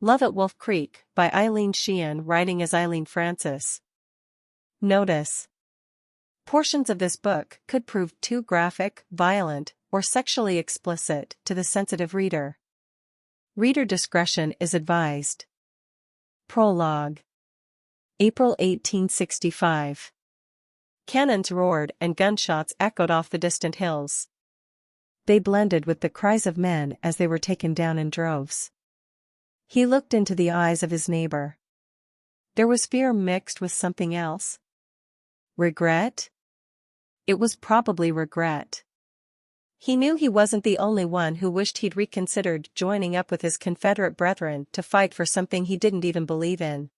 Love at Wolf Creek, by Eileen Sheehan, writing as Eileen Francis. Notice: portions of this book could prove too graphic, violent, or sexually explicit to the sensitive reader. Reader discretion is advised. Prologue. April 1865. Cannons roared and gunshots echoed off the distant hills. They blended with the cries of men as they were taken down in droves. He looked into the eyes of his neighbor. There was fear mixed with something else. Regret? It was probably regret. He knew he wasn't the only one who wished he'd reconsidered joining up with his Confederate brethren to fight for something he didn't even believe in.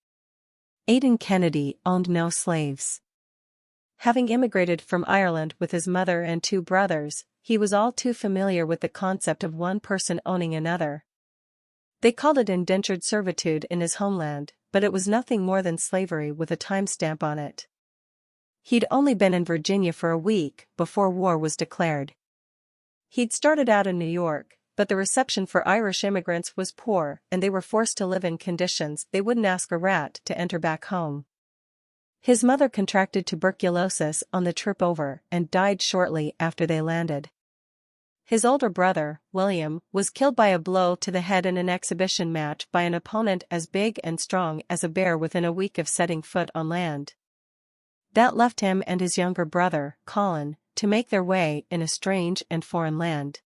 Aiden Kennedy owned no slaves. Having immigrated from Ireland with his mother and two brothers, he was all too familiar with the concept of one person owning another. They called it indentured servitude in his homeland, but it was nothing more than slavery with a timestamp on it. He'd only been in Virginia for a week before war was declared. He'd started out in New York, but the reception for Irish immigrants was poor and they were forced to live in conditions they wouldn't ask a rat to enter back home. His mother contracted tuberculosis on the trip over and died shortly after they landed. His older brother, William, was killed by a blow to the head in an exhibition match by an opponent as big and strong as a bear within a week of setting foot on land. That left him and his younger brother, Colin, to make their way in a strange and foreign land.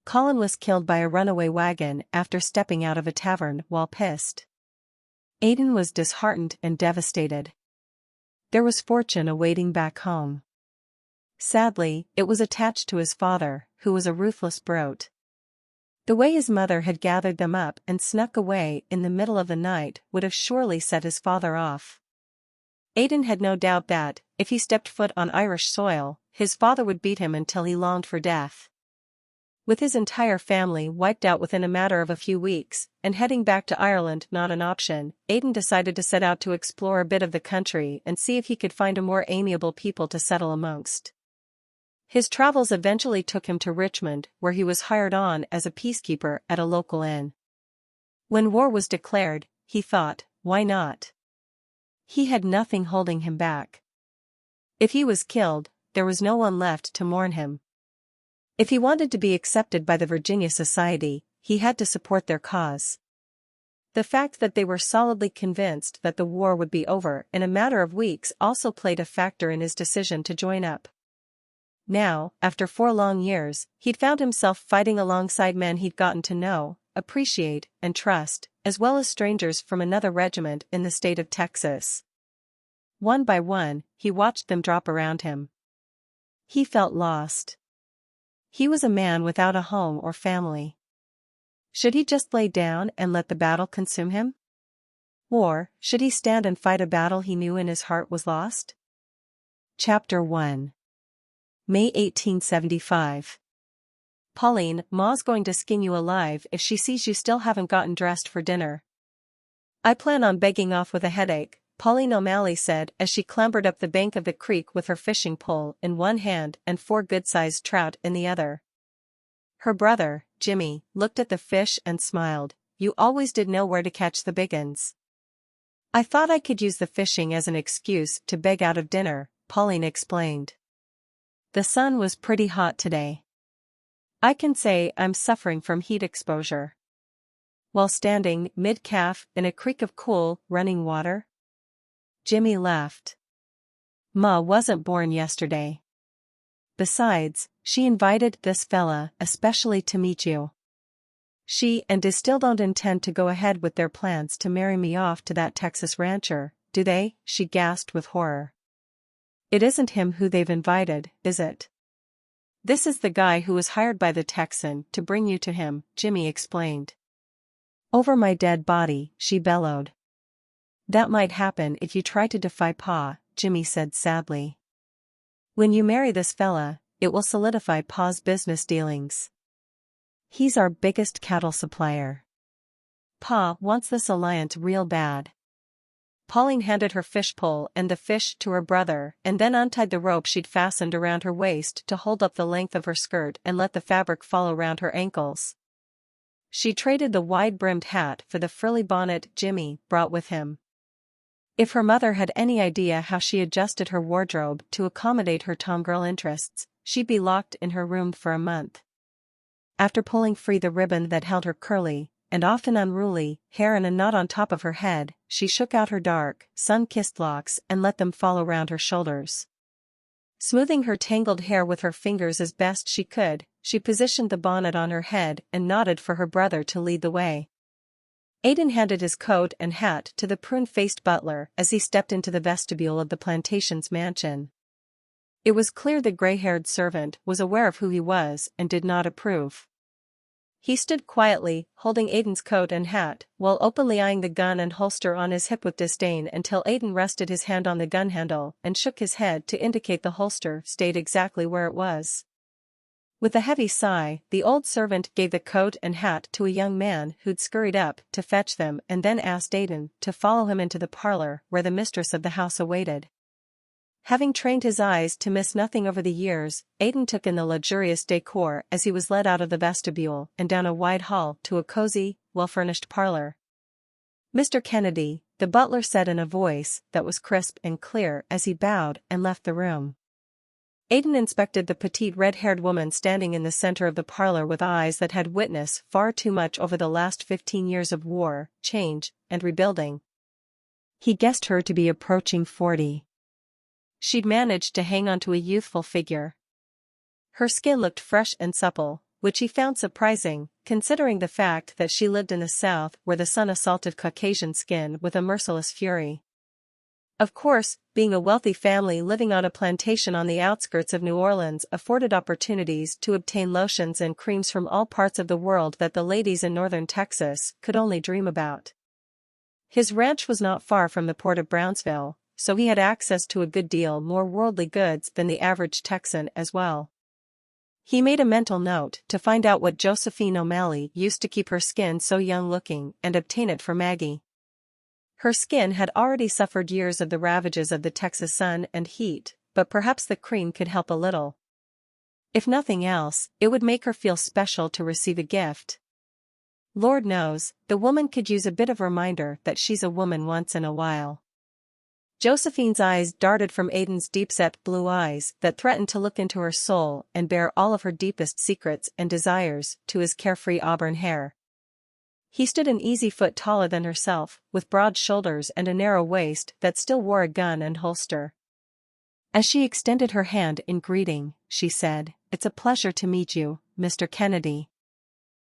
Colin was killed by a runaway wagon after stepping out of a tavern while pissed. Aiden was disheartened and devastated. There was fortune awaiting back home. Sadly, it was attached to his father, who was a ruthless brute. The way his mother had gathered them up and snuck away in the middle of the night would have surely set his father off. Aiden had no doubt that, if he stepped foot on Irish soil, his father would beat him until he longed for death. With his entire family wiped out within a matter of a few weeks, and heading back to Ireland not an option, Aiden decided to set out to explore a bit of the country and see if he could find a more amiable people to settle amongst. His travels eventually took him to Richmond, where he was hired on as a peacekeeper at a local inn. When war was declared, he thought, why not? He had nothing holding him back. If he was killed, there was no one left to mourn him. If he wanted to be accepted by the Virginia Society, he had to support their cause. The fact that they were solidly convinced that the war would be over in a matter of weeks also played a factor in his decision to join up. Now, after 4 long years, he'd found himself fighting alongside men he'd gotten to know, appreciate, and trust, as well as strangers from another regiment in the state of Texas. One by one, he watched them drop around him. He felt lost. He was a man without a home or family. Should he just lay down and let the battle consume him? Or, should he stand and fight a battle he knew in his heart was lost? Chapter 1. May 1875. Pauline, Ma's going to skin you alive if she sees you still haven't gotten dressed for dinner. I plan on begging off with a headache, Pauline O'Malley said as she clambered up the bank of the creek with her fishing pole in one hand and 4 good-sized trout in the other. Her brother, Jimmy, looked at the fish and smiled. You always did know where to catch the big uns. I thought I could use the fishing as an excuse to beg out of dinner, Pauline explained. The sun was pretty hot today. I can say I'm suffering from heat exposure. While standing mid-calf in a creek of cool, running water? Jimmy laughed. Ma wasn't born yesterday. Besides, she invited this fella especially to meet you. She and I still don't intend to go ahead with their plans to marry me off to that Texas rancher, do they? She gasped with horror. It isn't him who they've invited, is it? This is the guy who was hired by the Texan to bring you to him, Jimmy explained. Over my dead body, she bellowed. That might happen if you try to defy Pa, Jimmy said sadly. When you marry this fella, it will solidify Pa's business dealings. He's our biggest cattle supplier. Pa wants this alliance real bad. Pauline handed her fish pole and the fish to her brother and then untied the rope she'd fastened around her waist to hold up the length of her skirt and let the fabric fall around her ankles. she traded the wide-brimmed hat for the frilly bonnet Jimmy brought with him. If her mother had any idea how she adjusted her wardrobe to accommodate her tomgirl interests, she'd be locked in her room for a month. After pulling free the ribbon that held her curly, and often unruly, hair in a knot on top of her head, she shook out her dark, sun-kissed locks and let them fall around her shoulders. Smoothing her tangled hair with her fingers as best she could, she positioned the bonnet on her head and nodded for her brother to lead the way. Aiden handed his coat and hat to the prune-faced butler as he stepped into the vestibule of the plantation's mansion. It was clear the gray-haired servant was aware of who he was and did not approve. He stood quietly, holding Aiden's coat and hat, while openly eyeing the gun and holster on his hip with disdain until Aiden rested his hand on the gun handle and shook his head to indicate the holster stayed exactly where it was. With a heavy sigh, the old servant gave the coat and hat to a young man who'd scurried up to fetch them and then asked Aiden to follow him into the parlor where the mistress of the house awaited. Having trained his eyes to miss nothing over the years, Aiden took in the luxurious decor as he was led out of the vestibule and down a wide hall to a cozy, well-furnished parlor. "Mr. Kennedy," the butler said in a voice that was crisp and clear as he bowed and left the room. Aiden inspected the petite red-haired woman standing in the center of the parlor with eyes that had witnessed far too much over the last 15 years of war, change, and rebuilding. He guessed her to be approaching 40. She'd managed to hang onto a youthful figure. Her skin looked fresh and supple, which he found surprising, considering the fact that she lived in the South where the sun assaulted Caucasian skin with a merciless fury. Of course, being a wealthy family living on a plantation on the outskirts of New Orleans afforded opportunities to obtain lotions and creams from all parts of the world that the ladies in northern Texas could only dream about. His ranch was not far from the port of Brownsville, so he had access to a good deal more worldly goods than the average Texan as well. He made a mental note to find out what Josephine O'Malley used to keep her skin so young-looking and obtain it for Maggie. Her skin had already suffered years of the ravages of the Texas sun and heat, but perhaps the cream could help a little. If nothing else, it would make her feel special to receive a gift. Lord knows, the woman could use a bit of reminder that she's a woman once in a while. Josephine's eyes darted from Aiden's deep-set blue eyes that threatened to look into her soul and bare all of her deepest secrets and desires to his carefree auburn hair. He stood an easy foot taller than herself, with broad shoulders and a narrow waist that still wore a gun and holster. As she extended her hand in greeting, she said, "It's a pleasure to meet you, Mr. Kennedy.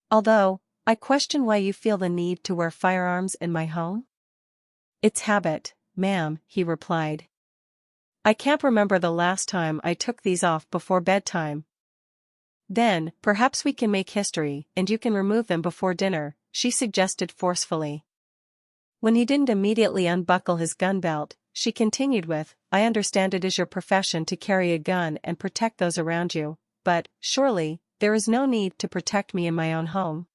Although, I question why you feel the need to wear firearms in my home?" "It's habit, ma'am," he replied. "I can't remember the last time I took these off before bedtime." "Then, perhaps we can make history, and you can remove them before dinner," she suggested forcefully. When he didn't immediately unbuckle his gun belt, she continued with, "I understand it is your profession to carry a gun and protect those around you, but, surely, there is no need to protect me in my own home."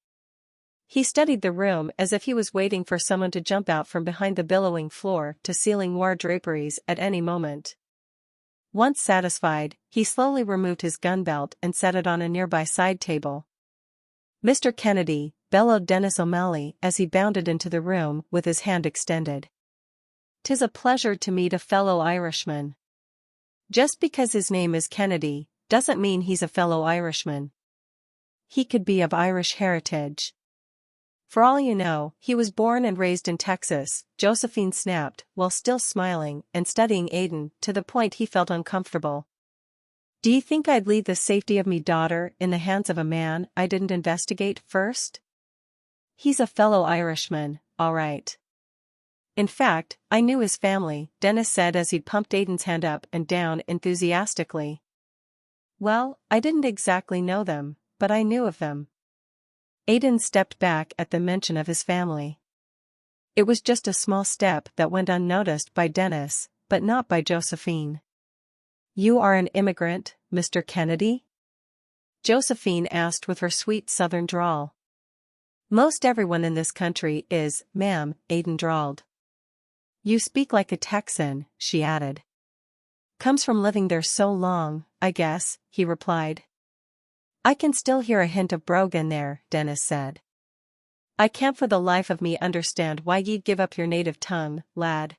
He studied the room as if he was waiting for someone to jump out from behind the billowing floor-to-ceiling wire draperies at any moment. Once satisfied, he slowly removed his gun belt and set it on a nearby side table. "Mr. Kennedy," bellowed Dennis O'Malley as he bounded into the room with his hand extended. "'Tis a pleasure to meet a fellow Irishman." Just because his name is Kennedy, doesn't mean he's a fellow Irishman. He could be of Irish heritage. For all you know, he was born and raised in Texas, Josephine snapped, while still smiling and studying Aiden to the point he felt uncomfortable. "Do you think I'd leave the safety of me daughter in the hands of a man I didn't investigate first? He's a fellow Irishman, all right. In fact, I knew his family," Dennis said as he pumped Aiden's hand up and down enthusiastically. "Well, I didn't exactly know them, but I knew of them." Aiden stepped back at the mention of his family. It was just a small step that went unnoticed by Dennis, but not by Josephine. "You are an immigrant, Mr. Kennedy?" Josephine asked with her sweet southern drawl. "Most everyone in this country is, ma'am," Aiden drawled. "You speak like a Texan," she added. "Comes from living there so long, I guess," he replied. "I can still hear a hint of brogue in there," Dennis said. I can't for the life of me understand why ye'd give up your native tongue, lad.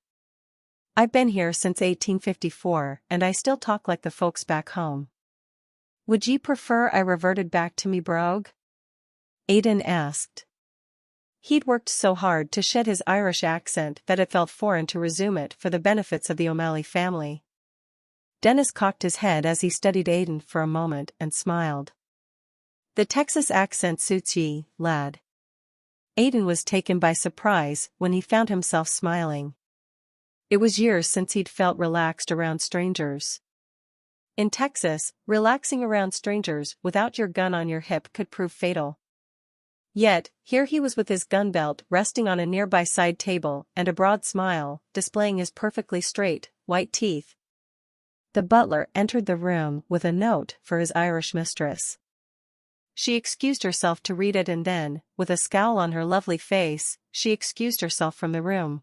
I've been here since 1854 and I still talk like the folks back home. Would ye prefer I reverted back to me brogue? Aiden asked. He'd worked so hard to shed his Irish accent that it felt foreign to resume it for the benefits of the O'Malley family. Dennis cocked his head as he studied Aiden for a moment and smiled. The Texas accent suits ye, lad. Aiden was taken by surprise when he found himself smiling. It was years since he'd felt relaxed around strangers. In Texas, relaxing around strangers without your gun on your hip could prove fatal. Yet, here he was with his gun belt resting on a nearby side table and a broad smile, displaying his perfectly straight, white teeth. The butler entered the room with a note for his Irish mistress. She excused herself to read it and then, with a scowl on her lovely face, she excused herself from the room.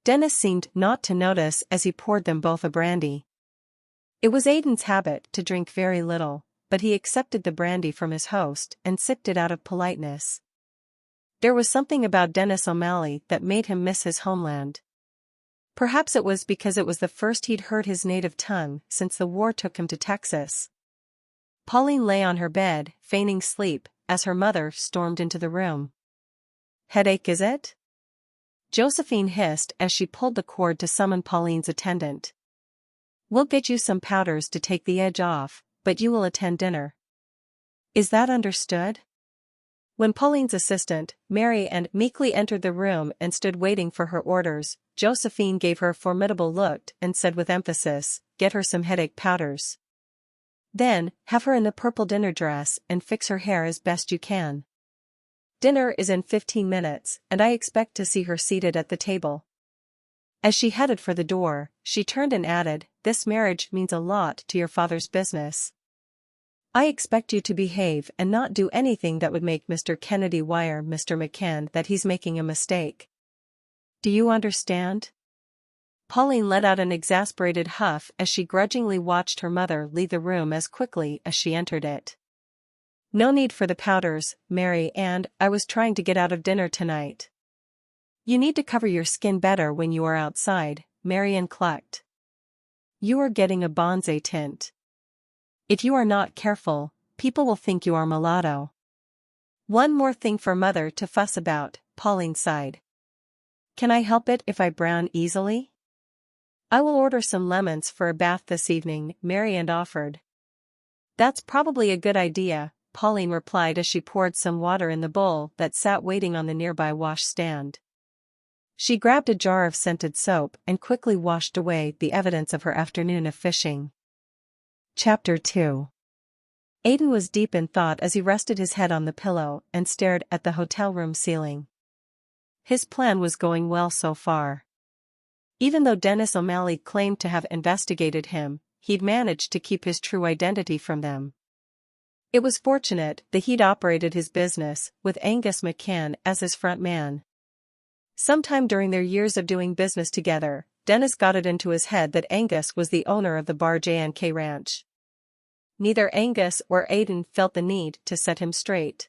Dennis seemed not to notice as he poured them both a brandy. It was Aiden's habit to drink very little, but he accepted the brandy from his host and sipped it out of politeness. There was something about Dennis O'Malley that made him miss his homeland. Perhaps it was because it was the first he'd heard his native tongue since the war took him to Texas. Pauline lay on her bed, feigning sleep, as her mother stormed into the room. "Headache, is it?" Josephine hissed as she pulled the cord to summon Pauline's attendant. "We'll get you some powders to take the edge off, but you will attend dinner. Is that understood?" When Pauline's assistant, Mary meekly entered the room and stood waiting for her orders, Josephine gave her a formidable look and said with emphasis, "Get her some headache powders. Then, have her in the purple dinner dress and fix her hair as best you can. Dinner is in 15 minutes, and I expect to see her seated at the table." As she headed for the door, she turned and added, "This marriage means a lot to your father's business. I expect you to behave and not do anything that would make Mr. Kennedy wire Mr. McCann that he's making a mistake. Do you understand?" Pauline let out an exasperated huff as she grudgingly watched her mother leave the room as quickly as she entered it. "No need for the powders, Mary, and I was trying to get out of dinner tonight." "You need to cover your skin better when you are outside," Marian clucked. "You are getting a bronze tint. If you are not careful, people will think you are mulatto." "One more thing for mother to fuss about," Pauline sighed. "Can I help it if I brown easily?" "I will order some lemons for a bath this evening," Marian offered. "That's probably a good idea," Pauline replied as she poured some water in the bowl that sat waiting on the nearby washstand. She grabbed a jar of scented soap and quickly washed away the evidence of her afternoon of fishing. Chapter 2. Aiden was deep in thought as he rested his head on the pillow and stared at the hotel room ceiling. His plan was going well so far. Even though Dennis O'Malley claimed to have investigated him, he'd managed to keep his true identity from them. It was fortunate that he'd operated his business with Angus McCann as his front man. Sometime during their years of doing business together, Dennis got it into his head that Angus was the owner of the Bar J&K Ranch. Neither Angus or Aiden felt the need to set him straight.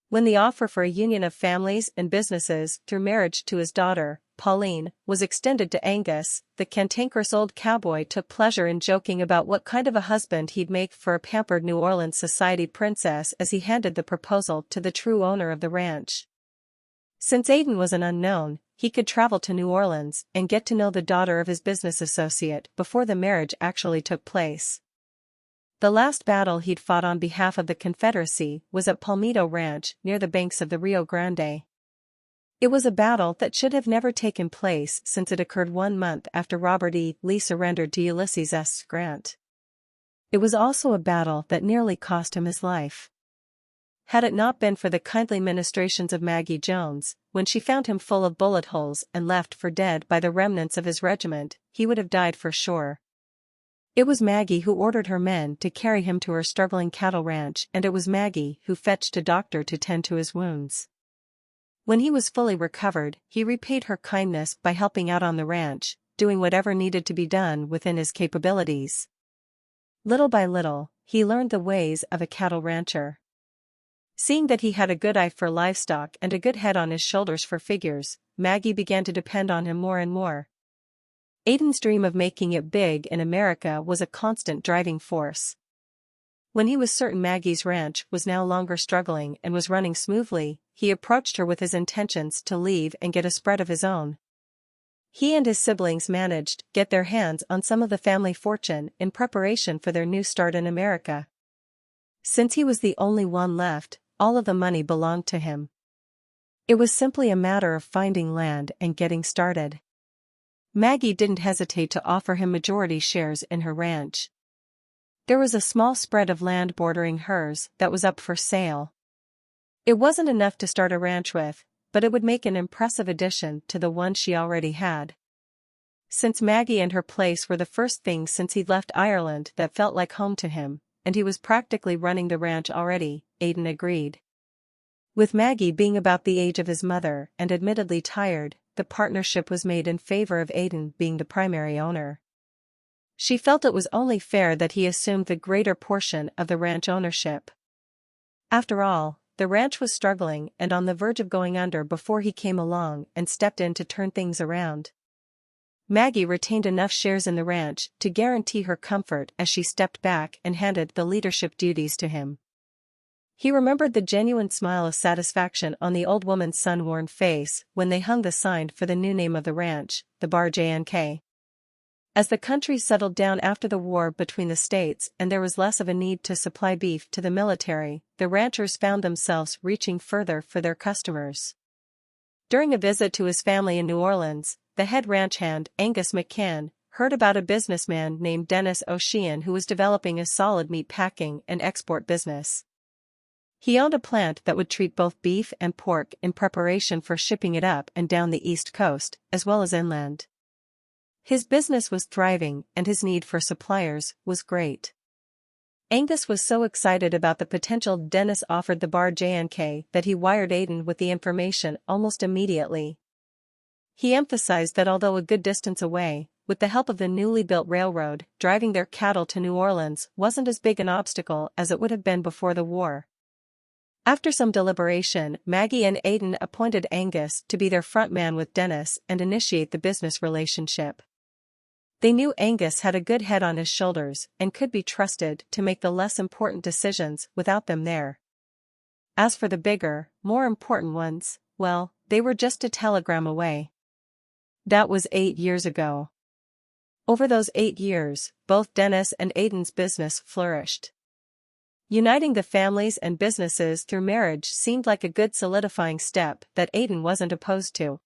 When the offer for a union of families and businesses through marriage to his daughter, Pauline, was extended to Angus, the cantankerous old cowboy took pleasure in joking about what kind of a husband he'd make for a pampered New Orleans society princess as he handed the proposal to the true owner of the ranch. Since Aiden was an unknown, he could travel to New Orleans and get to know the daughter of his business associate before the marriage actually took place. The last battle he'd fought on behalf of the Confederacy was at Palmito Ranch near the banks of the Rio Grande. It was a battle that should have never taken place since it occurred 1 month after Robert E. Lee surrendered to Ulysses S. Grant. It was also a battle that nearly cost him his life. Had it not been for the kindly ministrations of Maggie Jones, when she found him full of bullet holes and left for dead by the remnants of his regiment, he would have died for sure. It was Maggie who ordered her men to carry him to her struggling cattle ranch, and it was Maggie who fetched a doctor to tend to his wounds. When he was fully recovered, he repaid her kindness by helping out on the ranch, doing whatever needed to be done within his capabilities. Little by little, he learned the ways of a cattle rancher. Seeing that he had a good eye for livestock and a good head on his shoulders for figures, Maggie began to depend on him more and more. Aiden's dream of making it big in America was a constant driving force. When he was certain Maggie's ranch was no longer struggling and was running smoothly, he approached her with his intentions to leave and get a spread of his own. He and his siblings managed to get their hands on some of the family fortune in preparation for their new start in America. Since he was the only one left, all of the money belonged to him. It was simply a matter of finding land and getting started. Maggie didn't hesitate to offer him majority shares in her ranch. There was a small spread of land bordering hers that was up for sale. It wasn't enough to start a ranch with, but it would make an impressive addition to the one she already had. Since Maggie and her place were the first things since he'd left Ireland that felt like home to him, and he was practically running the ranch already, Aiden agreed. With Maggie being about the age of his mother and admittedly tired, the partnership was made in favor of Aiden being the primary owner. She felt it was only fair that he assumed the greater portion of the ranch ownership. After all, the ranch was struggling and on the verge of going under before he came along and stepped in to turn things around. Maggie retained enough shares in the ranch to guarantee her comfort as she stepped back and handed the leadership duties to him. He remembered the genuine smile of satisfaction on the old woman's sun-worn face when they hung the sign for the new name of the ranch, the marraige. As the country settled down after the war between the states and there was less of a need to supply beef to the military, the ranchers found themselves reaching further for their customers. During a visit to his family in New Orleans, the head ranch hand, Angus McCann, heard about a businessman named Dennis Sheehan who was developing a solid meat packing and export business. He owned a plant that would treat both beef and pork in preparation for shipping it up and down the East Coast, as well as inland. His business was thriving and his need for suppliers was great. Angus was so excited about the potential Dennis offered the marraige that he wired Aiden with the information almost immediately. He emphasized that although a good distance away, with the help of the newly built railroad, driving their cattle to New Orleans wasn't as big an obstacle as it would have been before the war. After some deliberation, Maggie and Aiden appointed Angus to be their front man with Dennis and initiate the business relationship. They knew Angus had a good head on his shoulders and could be trusted to make the less important decisions without them there. As for the bigger, more important ones, well, they were just a telegram away. That was 8 years ago. Over those 8 years, both Dennis and Aiden's business flourished. Uniting the families and businesses through marriage seemed like a good solidifying step that Aiden wasn't opposed to.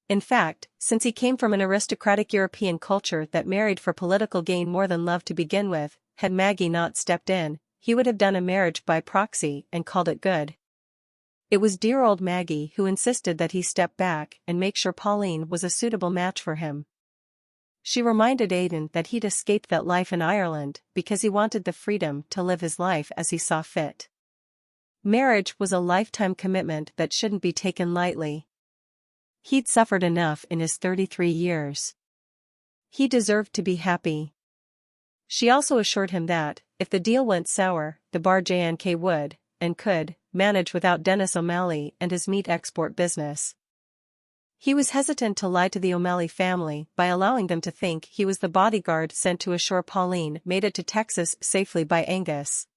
In fact, since he came from an aristocratic European culture that married for political gain more than love to begin with, had Maggie not stepped in, he would have done a marriage by proxy and called it good. It was dear old Maggie who insisted that he step back and make sure Pauline was a suitable match for him. She reminded Aiden that he'd escaped that life in Ireland because he wanted the freedom to live his life as he saw fit. Marriage was a lifetime commitment that shouldn't be taken lightly. He'd suffered enough in his 33 years. He deserved to be happy. She also assured him that, if the deal went sour, the marraige would, and could, manage without Dennis O'Malley and his meat export business. He was hesitant to lie to the O'Malley family by allowing them to think he was the bodyguard sent to assure Pauline made it to Texas safely by Angus.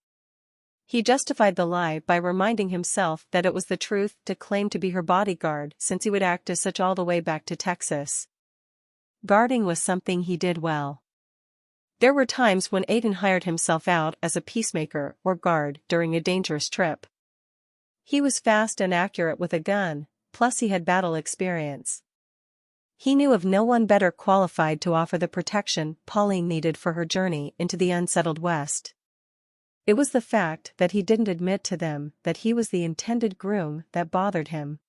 He justified the lie by reminding himself that it was the truth to claim to be her bodyguard since he would act as such all the way back to Texas. Guarding was something he did well. There were times when Aiden hired himself out as a peacemaker or guard during a dangerous trip. He was fast and accurate with a gun, plus he had battle experience. He knew of no one better qualified to offer the protection Pauline needed for her journey into the unsettled West. It was the fact that he didn't admit to them that he was the intended groom that bothered him.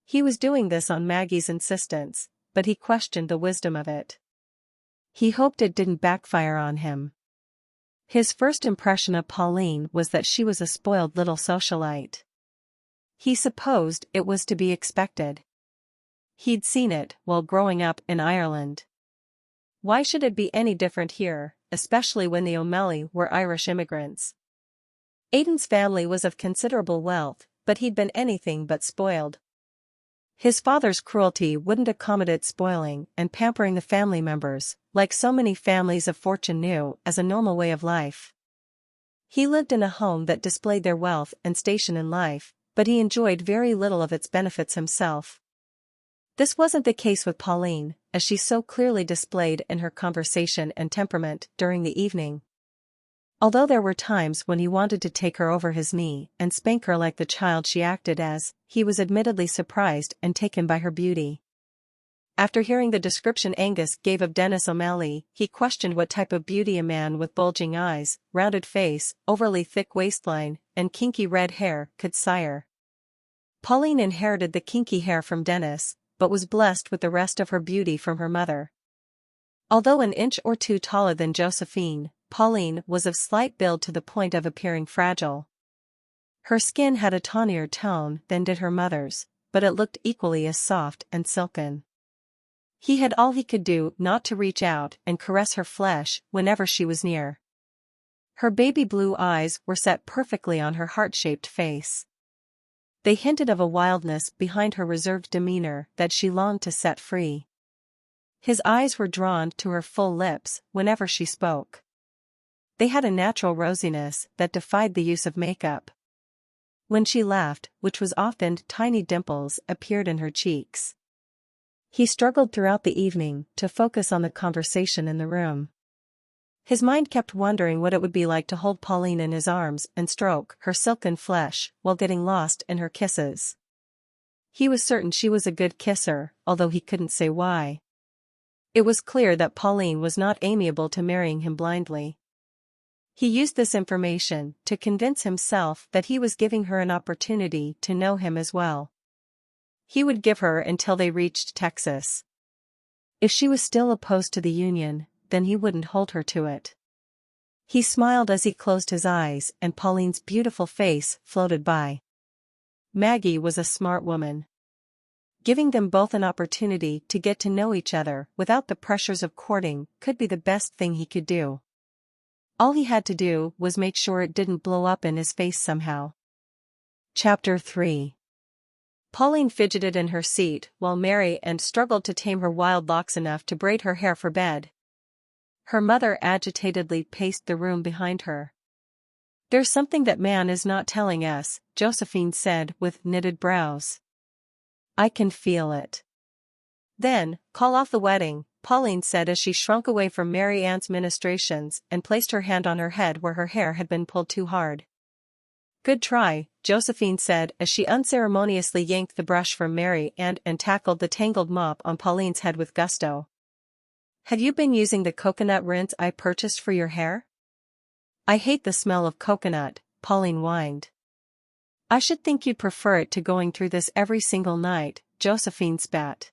He was doing this on Maggie's insistence, but he questioned the wisdom of it. He hoped it didn't backfire on him. His first impression of Pauline was that she was a spoiled little socialite. He supposed it was to be expected. He'd seen it while growing up in Ireland. Why should it be any different here, especially when the O'Malley were Irish immigrants? Aiden's family was of considerable wealth, but he'd been anything but spoiled. His father's cruelty wouldn't accommodate spoiling and pampering the family members, like so many families of fortune knew, as a normal way of life. He lived in a home that displayed their wealth and station in life, but he enjoyed very little of its benefits himself. This wasn't the case with Pauline, as she so clearly displayed in her conversation and temperament during the evening. Although there were times when he wanted to take her over his knee and spank her like the child she acted as, he was admittedly surprised and taken by her beauty. After hearing the description Angus gave of Dennis O'Malley, he questioned what type of beauty a man with bulging eyes, rounded face, overly thick waistline, and kinky red hair could sire. Pauline inherited the kinky hair from Dennis, but was blessed with the rest of her beauty from her mother. Although an inch or two taller than Josephine, Pauline was of slight build to the point of appearing fragile. Her skin had a tawnier tone than did her mother's, but it looked equally as soft and silken. He had all he could do not to reach out and caress her flesh whenever she was near. Her baby blue eyes were set perfectly on her heart-shaped face. They hinted of a wildness behind her reserved demeanor that she longed to set free. His eyes were drawn to her full lips whenever she spoke. They had a natural rosiness that defied the use of makeup. When she laughed, which was often, tiny dimples appeared in her cheeks. He struggled throughout the evening to focus on the conversation in the room. His mind kept wondering what it would be like to hold Pauline in his arms and stroke her silken flesh while getting lost in her kisses. He was certain she was a good kisser, although he couldn't say why. It was clear that Pauline was not amenable to marrying him blindly. He used this information to convince himself that he was giving her an opportunity to know him as well. He would give her until they reached Texas. If she was still opposed to the union, then he wouldn't hold her to it. He smiled as he closed his eyes and Pauline's beautiful face floated by. Maggie was a smart woman. Giving them both an opportunity to get to know each other without the pressures of courting could be the best thing he could do. All he had to do was make sure it didn't blow up in his face somehow. Chapter 3. Pauline fidgeted in her seat while Mary Ann struggled to tame her wild locks enough to braid her hair for bed. Her mother agitatedly paced the room behind her. "There's something that man is not telling us," Josephine said with knitted brows. "I can feel it." "Then, call off the wedding," Pauline said as she shrunk away from Mary Ann's ministrations and placed her hand on her head where her hair had been pulled too hard. "Good try," Josephine said as she unceremoniously yanked the brush from Mary Ann and tackled the tangled mop on Pauline's head with gusto. "Have you been using the coconut rinse I purchased for your hair?" "I hate the smell of coconut," Pauline whined. "I should think you'd prefer it to going through this every single night," Josephine spat.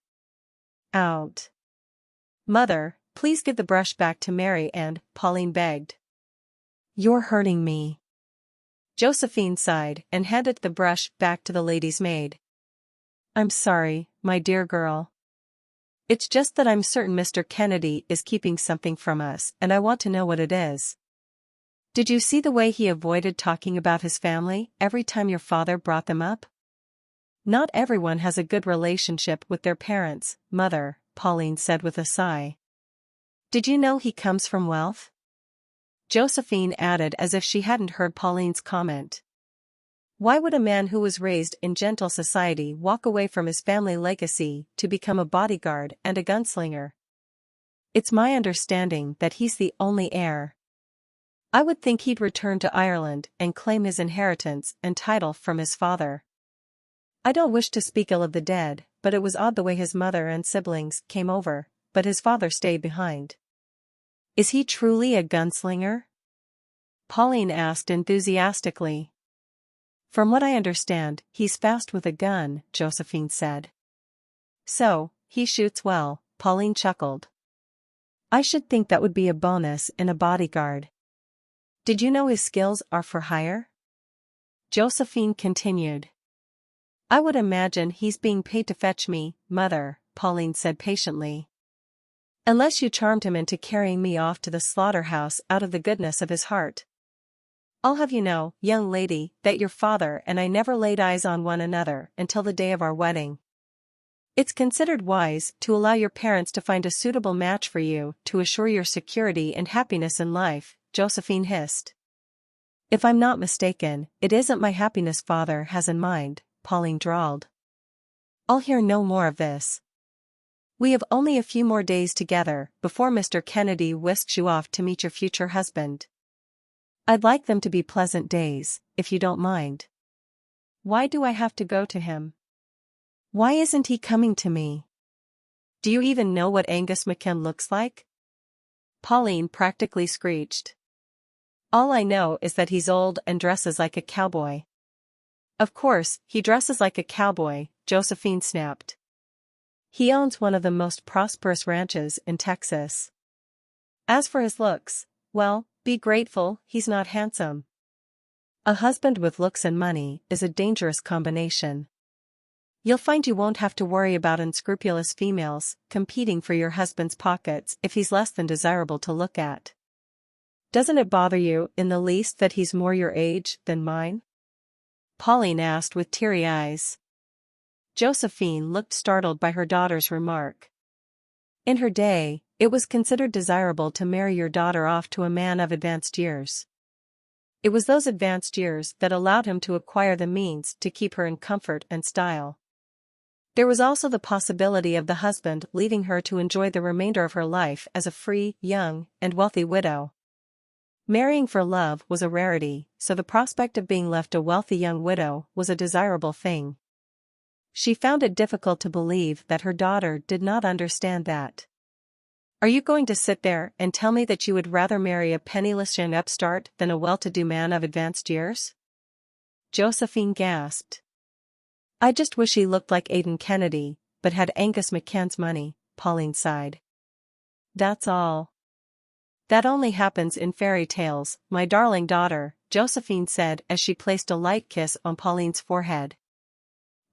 "Out." "Mother, please give the brush back to Mary Ann," Pauline begged. "You're hurting me." Josephine sighed and handed the brush back to the lady's maid. "I'm sorry, my dear girl. It's just that I'm certain Mr. Kennedy is keeping something from us and I want to know what it is. Did you see the way he avoided talking about his family every time your father brought them up?" "Not everyone has a good relationship with their parents, Mother," Pauline said with a sigh. "Did you know he comes from wealth?" Josephine added as if she hadn't heard Pauline's comment. Why would a man who was raised in gentle society walk away from his family legacy to become a bodyguard and a gunslinger? "It's my understanding that he's the only heir. I would think he'd return to Ireland and claim his inheritance and title from his father. I don't wish to speak ill of the dead, but it was odd the way his mother and siblings came over, but his father stayed behind." "Is he truly a gunslinger?" Pauline asked enthusiastically. "From what I understand, he's fast with a gun," Josephine said. "So, he shoots well," Pauline chuckled. "I should think that would be a bonus in a bodyguard. Did you know his skills are for hire?" Josephine continued. "I would imagine he's being paid to fetch me, Mother," Pauline said patiently. "Unless you charmed him into carrying me off to the slaughterhouse out of the goodness of his heart." I'll have you know, young lady, that your father and I never laid eyes on one another until the day of our wedding. It's considered wise to allow your parents to find a suitable match for you to assure your security and happiness in life, Josephine hissed. If I'm not mistaken, it isn't my happiness father has in mind, Pauline drawled. I'll hear no more of this. We have only a few more days together before Mr. Kennedy whisks you off to meet your future husband. I'd like them to be pleasant days, if you don't mind. Why do I have to go to him? Why isn't he coming to me? Do you even know what Angus McKim looks like? Pauline practically screeched. All I know is that he's old and dresses like a cowboy. Of course, he dresses like a cowboy, Josephine snapped. He owns one of the most prosperous ranches in Texas. As for his looks, well, be grateful he's not handsome. A husband with looks and money is a dangerous combination. You'll find you won't have to worry about unscrupulous females competing for your husband's pockets if he's less than desirable to look at. Doesn't it bother you in the least that he's more your age than mine? Pauline asked with teary eyes. Josephine looked startled by her daughter's remark. In her day, it was considered desirable to marry your daughter off to a man of advanced years. It was those advanced years that allowed him to acquire the means to keep her in comfort and style. There was also the possibility of the husband leaving her to enjoy the remainder of her life as a free, young, and wealthy widow. Marrying for love was a rarity, so the prospect of being left a wealthy young widow was a desirable thing. She found it difficult to believe that her daughter did not understand that. Are you going to sit there and tell me that you would rather marry a penniless young upstart than a well-to-do man of advanced years? Josephine gasped. I just wish he looked like Aiden Kennedy, but had Angus McCann's money, Pauline sighed. That's all. That only happens in fairy tales, my darling daughter, Josephine said as she placed a light kiss on Pauline's forehead.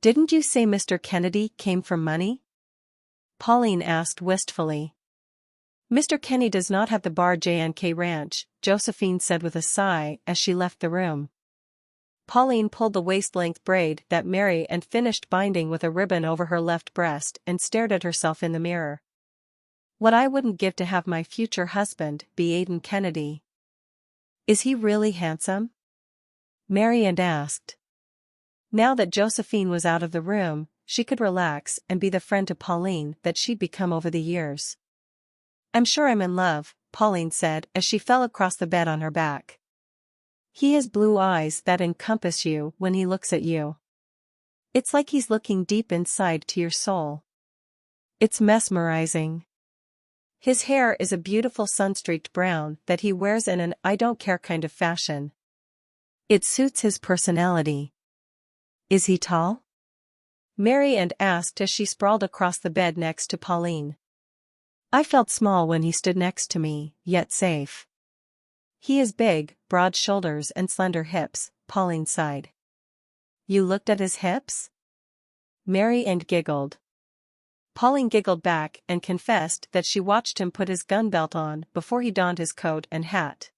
Didn't you say Mr. Kennedy came from money? Pauline asked wistfully. Mr. Kennedy does not have the Bar J&K Ranch, Josephine said with a sigh as she left the room. Pauline pulled the waist-length braid that Mary and finished binding with a ribbon over her left breast and stared at herself in the mirror. What I wouldn't give to have my future husband be Aiden Kennedy. Is he really handsome? Mary asked. Now that Josephine was out of the room, she could relax and be the friend to Pauline that she'd become over the years. I'm sure I'm in love, Pauline said as she fell across the bed on her back. He has blue eyes that encompass you when he looks at you. It's like he's looking deep inside to your soul. It's mesmerizing. His hair is a beautiful sun-streaked brown that he wears in an I don't care kind of fashion. It suits his personality. Is he tall? Mary asked as she sprawled across the bed next to Pauline. I felt small when he stood next to me, yet safe. He has big, broad shoulders and slender hips, Pauline sighed. You looked at his hips? Mary giggled. Pauline giggled back and confessed that she watched him put his gun belt on before he donned his coat and hat.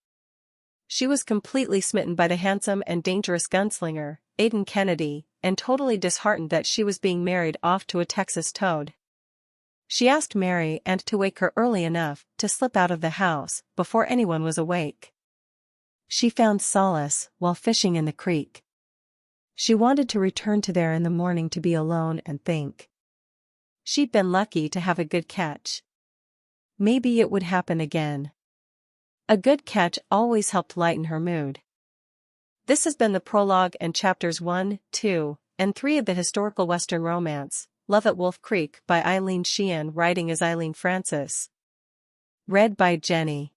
She was completely smitten by the handsome and dangerous gunslinger, Aiden Kennedy, and totally disheartened that she was being married off to a Texas toad. She asked Mary to wake her early enough to slip out of the house before anyone was awake. She found solace while fishing in the creek. She wanted to return to there in the morning to be alone and think. She'd been lucky to have a good catch. Maybe it would happen again. A good catch always helped lighten her mood. This has been the prologue and chapters 1, 2, and 3 of the historical Western romance, Love at Wolf Creek by Eileen Sheehan, writing as Eileen Francis. Read by Jenny.